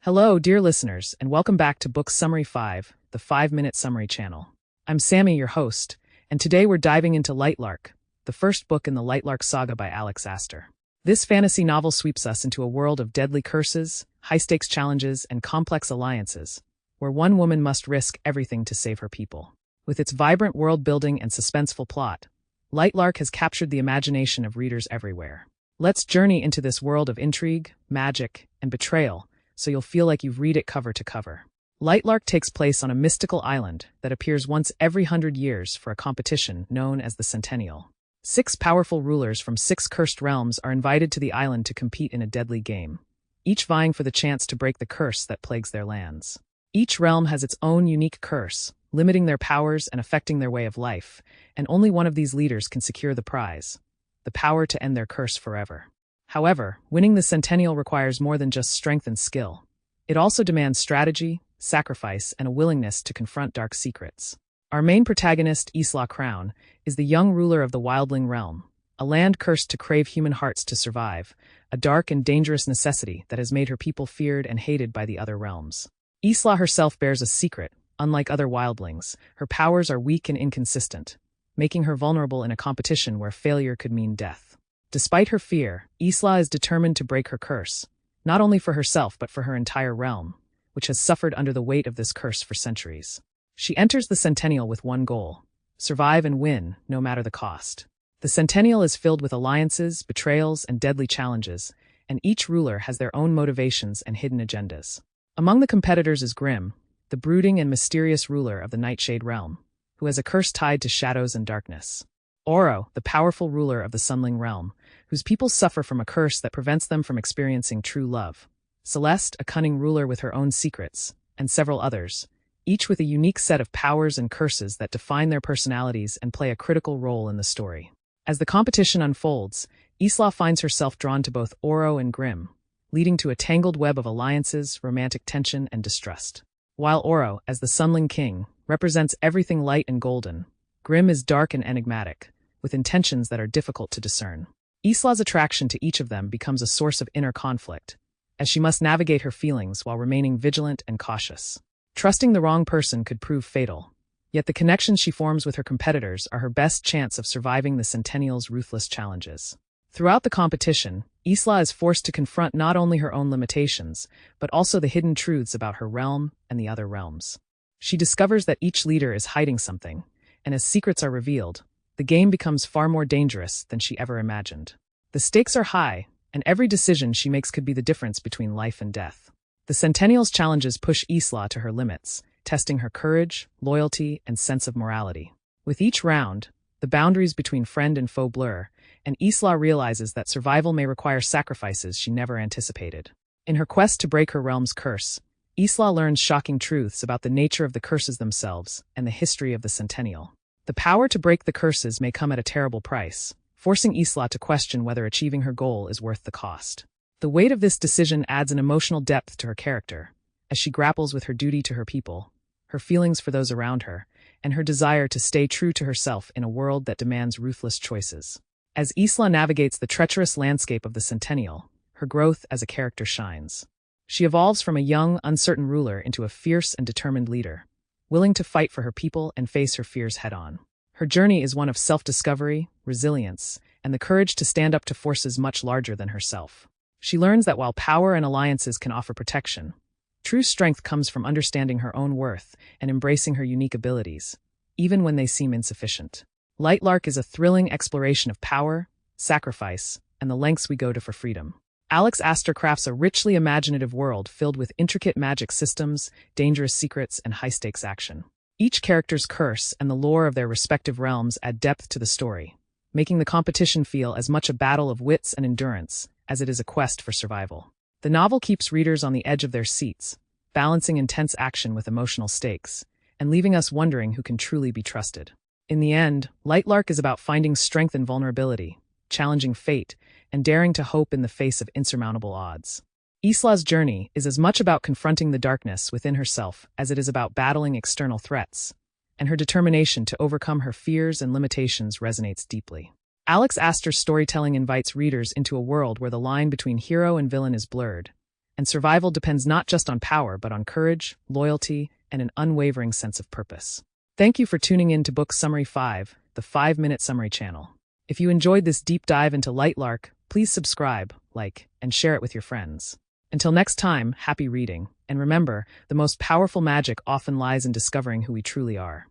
Hello, dear listeners, and welcome back to Book Summary 5, the 5-Minute Summary channel. I'm Sammy, your host, and today we're diving into Lightlark, the first book in the Lightlark Saga by Alex Aster. This fantasy novel sweeps us into a world of deadly curses, high-stakes challenges, and complex alliances, where one woman must risk everything to save her people. With its vibrant world-building and suspenseful plot, Lightlark has captured the imagination of readers everywhere. Let's journey into this world of intrigue, magic, and betrayal, so you'll feel like you've read it cover to cover. Lightlark takes place on a mystical island that appears once every 100 years for a competition known as the Centennial. 6 powerful rulers from 6 cursed realms are invited to the island to compete in a deadly game, each vying for the chance to break the curse that plagues their lands. Each realm has its own unique curse, limiting their powers and affecting their way of life, and only one of these leaders can secure the prize, the power to end their curse forever. However, winning the Centennial requires more than just strength and skill. It also demands strategy, sacrifice, and a willingness to confront dark secrets. Our main protagonist, Isla Crown, is the young ruler of the Wildling realm, a land cursed to crave human hearts to survive, a dark and dangerous necessity that has made her people feared and hated by the other realms. Isla herself bears a secret. Unlike other wildlings, her powers are weak and inconsistent, making her vulnerable in a competition where failure could mean death. Despite her fear, Isla is determined to break her curse, not only for herself but for her entire realm, which has suffered under the weight of this curse for centuries. She enters the Centennial with one goal: survive and win, no matter the cost. The Centennial is filled with alliances, betrayals, and deadly challenges, and each ruler has their own motivations and hidden agendas. Among the competitors is Grimm, the brooding and mysterious ruler of the Nightshade realm, who has a curse tied to shadows and darkness. Oro, the powerful ruler of the Sunling realm, whose people suffer from a curse that prevents them from experiencing true love. Celeste, a cunning ruler with her own secrets, and several others, each with a unique set of powers and curses that define their personalities and play a critical role in the story. As the competition unfolds, Isla finds herself drawn to both Oro and Grimm, leading to a tangled web of alliances, romantic tension, and distrust. While Oro, as the Sunling king, represents everything light and golden, Grimm is dark and enigmatic, with intentions that are difficult to discern. Isla's attraction to each of them becomes a source of inner conflict, as she must navigate her feelings while remaining vigilant and cautious. Trusting the wrong person could prove fatal, yet the connections she forms with her competitors are her best chance of surviving the Centennial's ruthless challenges. Throughout the competition, Isla is forced to confront not only her own limitations, but also the hidden truths about her realm and the other realms. She discovers that each leader is hiding something, and as secrets are revealed, the game becomes far more dangerous than she ever imagined. The stakes are high, and every decision she makes could be the difference between life and death. The Centennial's challenges push Isla to her limits, testing her courage, loyalty, and sense of morality. With each round, the boundaries between friend and foe blur, and Isla realizes that survival may require sacrifices she never anticipated. In her quest to break her realm's curse, Isla learns shocking truths about the nature of the curses themselves and the history of the Centennial. The power to break the curses may come at a terrible price, forcing Isla to question whether achieving her goal is worth the cost. The weight of this decision adds an emotional depth to her character, as she grapples with her duty to her people, her feelings for those around her, and her desire to stay true to herself in a world that demands ruthless choices. As Isla navigates the treacherous landscape of the Centennial, her growth as a character shines. She evolves from a young, uncertain ruler into a fierce and determined leader, willing to fight for her people and face her fears head-on. Her journey is one of self-discovery, resilience, and the courage to stand up to forces much larger than herself. She learns that while power and alliances can offer protection, true strength comes from understanding her own worth and embracing her unique abilities, even when they seem insufficient. Lightlark is a thrilling exploration of power, sacrifice, and the lengths we go to for freedom. Alex Aster crafts a richly imaginative world filled with intricate magic systems, dangerous secrets, and high-stakes action. Each character's curse and the lore of their respective realms add depth to the story, making the competition feel as much a battle of wits and endurance as it is a quest for survival. The novel keeps readers on the edge of their seats, balancing intense action with emotional stakes, and leaving us wondering who can truly be trusted. In the end, Lightlark is about finding strength in vulnerability, challenging fate, and daring to hope in the face of insurmountable odds. Isla's journey is as much about confronting the darkness within herself as it is about battling external threats, and her determination to overcome her fears and limitations resonates deeply. Alex Aster's storytelling invites readers into a world where the line between hero and villain is blurred, and survival depends not just on power but on courage, loyalty, and an unwavering sense of purpose. Thank you for tuning in to Book Summary 5, the 5-minute summary channel. If you enjoyed this deep dive into Lightlark, please subscribe, like, and share it with your friends. Until next time, happy reading, and remember, the most powerful magic often lies in discovering who we truly are.